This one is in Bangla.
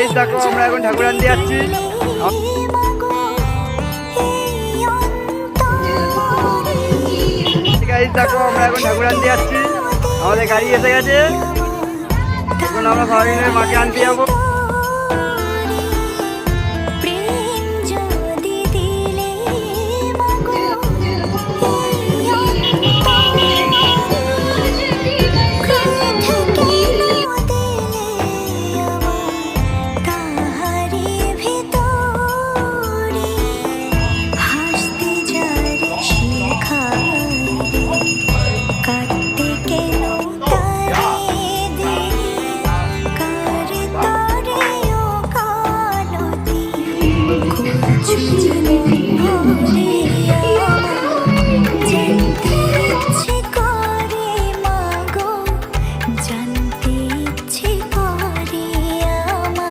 গাইস দেখো আমরা এখন ঠাকুর আনতে যাচ্ছি। গাইস দেখো আমরা এখন ঠাকুর আনতে যাচ্ছি, আমাদের গাড়ি এসে গেছে, এখন আমরা সবাই মিলে মাকে আনতে যাবো।